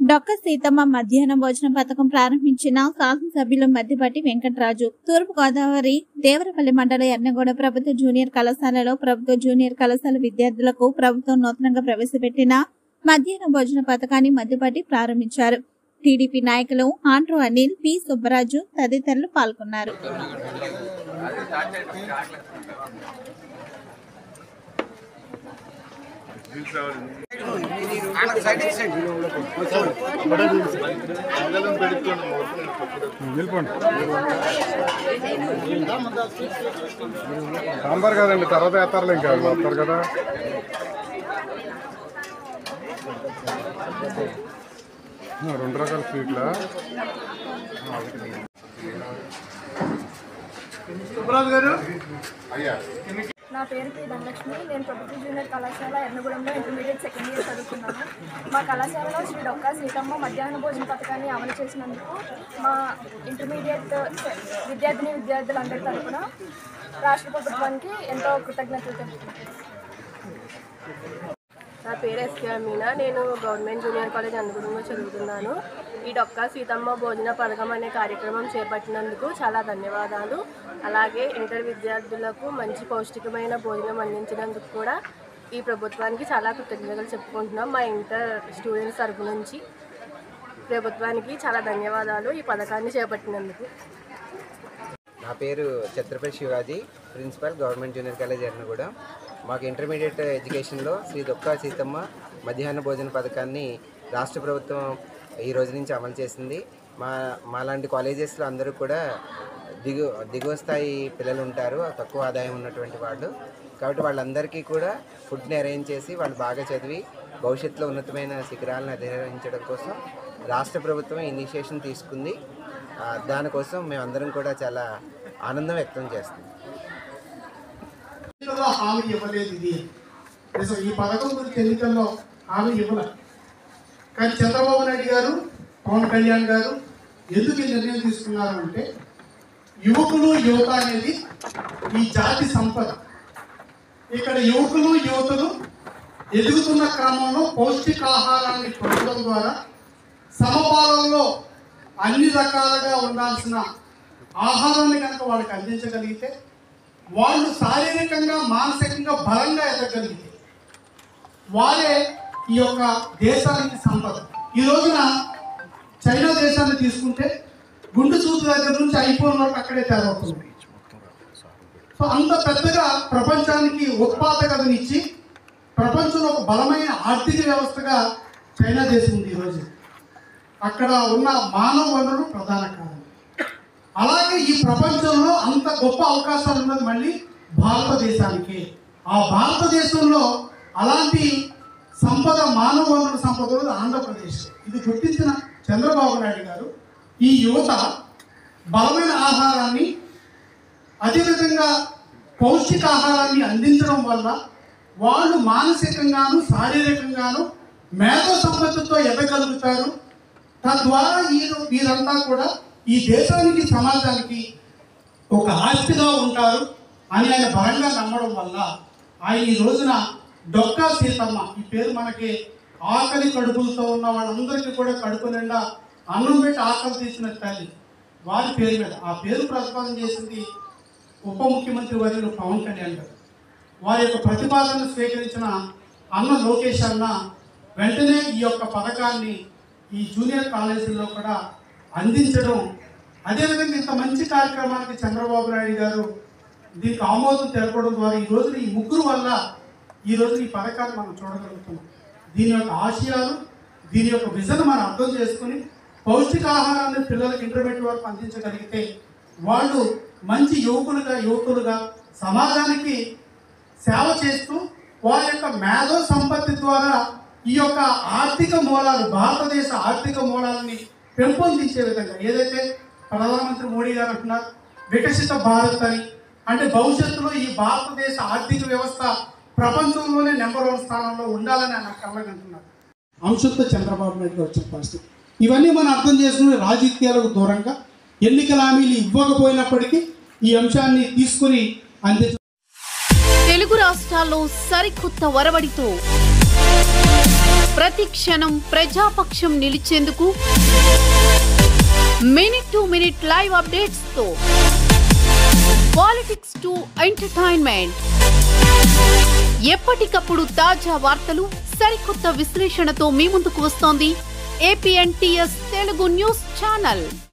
డొక్క సీతమ్మ మధ్యాహ్న భోజన పథకం ప్రారంభించిన శాసనసభ్యులు మద్దిపాటి వెంకటరాజు. తూర్పు గోదావరి దేవరపల్లి మండల ఎర్నగూడ ప్రభుత్వ జూనియర్ కళాశాలలో ప్రభుత్వ జూనియర్ కళాశాల విద్యార్థులకు ప్రభుత్వం నూతనంగా ప్రవేశపెట్టిన మధ్యాహ్న భోజన పథకాన్ని మద్దిపాటి ప్రారంభించారు. టీడీపీ నాయకులు ఆండ్రూ అనిల్, పి సుబ్బరాజు తదితరులు పాల్గొన్నారు. సాంబార్ కదండి, తర్వాత వేస్తారులే, ఇంకా వస్తారు కదా. రెండు రకాల స్వీట్లా. సుబ్బరాజు గారు. నా పేరు పి ధనలక్ష్మి. నేను ప్రభుత్వ జూనియర్ కళాశాల ఎర్నగూడెంలో ఇంటర్మీడియట్ సెకండ్ ఇయర్ చదువుతున్నాను. మా కళాశాలలో శ్రీ డొక్క సీతమ్మ మధ్యాహ్న భోజన పథకాన్ని అమలు చేసినందుకు మా ఇంటర్మీడియట్ విద్యార్థులందరి తరఫున రాష్ట్ర ప్రభుత్వానికి ఎంతో కృతజ్ఞతలు తెలుపుతున్నాను. నా పేరు ఎస్కే అమీనా. నేను గవర్నమెంట్ జూనియర్ కాలేజ్ ఎర్నగూడెంలో చదువుతున్నాను. ఈ డొక్క సీతమ్మ భోజన పథకం అనే కార్యక్రమం చేపట్టినందుకు చాలా ధన్యవాదాలు. అలాగే ఇంటర్ విద్యార్థులకు మంచి పౌష్టికమైన భోజనం అందించినందుకు కూడా ఈ ప్రభుత్వానికి చాలా కృతజ్ఞతలు చెప్పుకుంటున్నాం. మా ఇంటర్ స్టూడెంట్స్ తరఫు నుంచి ప్రభుత్వానికి చాలా ధన్యవాదాలు ఈ పథకాన్ని చేపట్టినందుకు. నా పేరు Chhatrapati Shivaji, principal government junior college Yernagudem. మాకు ఇంటర్మీడియట్ ఎడ్యుకేషన్లో శ్రీ డొక్క సీతమ్మ మధ్యాహ్న భోజన పథకాన్ని రాష్ట్ర ప్రభుత్వం ఈ రోజు నుంచి అమలు చేసింది. మాలాంటి కాలేజెస్లో అందరూ కూడా దిగువ స్థాయి పిల్లలు ఉంటారు, తక్కువ ఆదాయం ఉన్నటువంటి వాళ్ళు. కాబట్టి వాళ్ళందరికీ కూడా ఫుడ్ని అరేంజ్ చేసి వాళ్ళు బాగా చదివి భవిష్యత్తులో ఉన్నతమైన శిఖరాలను అధిరోహించడం కోసం రాష్ట్ర ప్రభుత్వం ఇనిషియేషన్ తీసుకుంది. దానికోసం మేమందరం కూడా చాలా ఆనందం వ్యక్తం చేస్తున్నాం. హామీ ఇవ్వలేదు ఇది. ఈ పథకం గురించి ఎన్నికల్లో హామీ ఇవ్వలేదు. కానీ చంద్రబాబు నాయుడు గారు, పవన్ కళ్యాణ్ గారు ఎందుకు ఈ నిర్ణయం తీసుకున్నారు అంటే, యువకులు యువత అనేది ఈ జాతి సంపద. ఇక్కడ యువకులు యువతలు ఎదుగుతున్న క్రమంలో పౌష్టికాహారాన్ని పొందడం ద్వారా సమపాలనలో అన్ని రకాలుగా ఉండాల్సిన ఆహారాన్ని కనుక వాళ్ళకి అందించగలిగితే వాళ్ళు శారీరకంగా మానసికంగా బలంగా ఎదగలిగితే వారే ఈ యొక్క దేశానికి సంపద. ఈ రోజున చైనా దేశాన్ని తీసుకుంటే గుండు సూదు దగ్గర నుంచి ఐఫోన్ వరకు అక్కడే తయారవుతుంది. సో అంత పెద్దగా ప్రపంచానికి ఉత్పాదకతనిచ్చి ప్రపంచంలో ఒక బలమైన ఆర్థిక వ్యవస్థగా చైనా దేశం ఉంది ఈరోజు. అక్కడ ఉన్న మానవ వనరులు ప్రధాన కారణం. అలాగే ఈ ప్రపంచంలో అంత గొప్ప అవకాశాలు ఉన్నది మళ్ళీ భారతదేశానికి. ఆ భారతదేశంలో అలాంటి సంపద, మానవ వనరుల సంపద ఆంధ్రప్రదేశ్. ఇది గుర్తించిన చంద్రబాబు నాయుడు గారు ఈ యువత బలమైన ఆహారాన్ని, అదేవిధంగా పౌష్టికాహారాన్ని అందించడం వల్ల వాళ్ళు మానసికంగాను శారీరకంగాను మేధో సంపత్తితో ఎదగలుగుతారు. తద్వారా వీరంతా కూడా ఈ దేశానికి, సమాజానికి ఒక ఆస్తిగా ఉంటారు అని ఆయన బలంగా నమ్మడం వల్ల ఆయన ఈ రోజున డొక్కా సీతమ్మ, ఈ పేరు మనకి ఆకలి కడుపులతో ఉన్న వాళ్ళందరికీ కూడా కడుపు నిండా అన్నం పెట్టి ఆకలి తీసిన తల్లి వారి పేరు మీద ఆ పేరు ప్రతిపాదన చేసింది ఉప ముఖ్యమంత్రి వర్యులు పవన్ కళ్యాణ్ గారు. వారి యొక్క ప్రతిపాదనను స్వీకరించిన అన్న లోకేష్ అన్న వెంటనే ఈ యొక్క పథకాన్ని ఈ జూనియర్ కాలేజీల్లో కూడా అందించడం, అదేవిధంగా ఇంత మంచి కార్యక్రమానికి చంద్రబాబు నాయుడు గారు దీనికి ఆమోదం తెలపడం ద్వారా ఈ రోజున ఈ ముగ్గురు వల్ల ఈ రోజు ఈ పథకాన్ని మనం చూడగలుగుతున్నాం. దీని యొక్క ఆశయాలు, దీని యొక్క విజన్ మనం అర్థం చేసుకుని పౌష్టికాహారాన్ని పిల్లలకు ఇంటర్మీడియట్ వరకు అందించగలిగితే వాళ్ళు మంచి యువకులుగా సమాజానికి సేవ చేస్తూ వారి యొక్క మేధో సంపత్తి ద్వారా ఈ యొక్క ఆర్థిక మూలాలు, భారతదేశ ఆర్థిక మూలాలని పెంపొందించే విధంగా ఏదైతే ప్రధానమంత్రి మోడీ గారు అంటున్నారు వికసిత భారత్ అని, అంటే భవిష్యత్తులో ఈ భారతదేశ ఆర్థిక వ్యవస్థ ప్రపంచంలోనే నెంబర్ 1 స్థానంలో ఉండాలని ఆయన కలగంటున్నారు. అంశంతో చంద్రబాబు నాయుడు గారు వచ్చిన పరిస్థితి ఇవన్నీ మనం అర్థం చేసుకుని రాజకీయాలకు దూరంగా ఎన్నికల హామీలు ఇవ్వకపోయినప్పటికీ ఈ అంశాన్ని తీసుకుని అందించారు. తెలుగు రాష్ట్రాల్లో సరికొత్త ఒరవడితో ప్రతి క్షణం ప్రజాపక్షం నిలిచేందుకు minute to minute live updates తో పాలిటిక్స్ టు ఎంటర్టైన్మెంట్, ఎప్పటికప్పుడు తాజా వార్తలు, సరికొత్త విశ్లేషణతో మీ ముందుకు వస్తోంది APNTS తెలుగు న్యూస్ ఛానల్.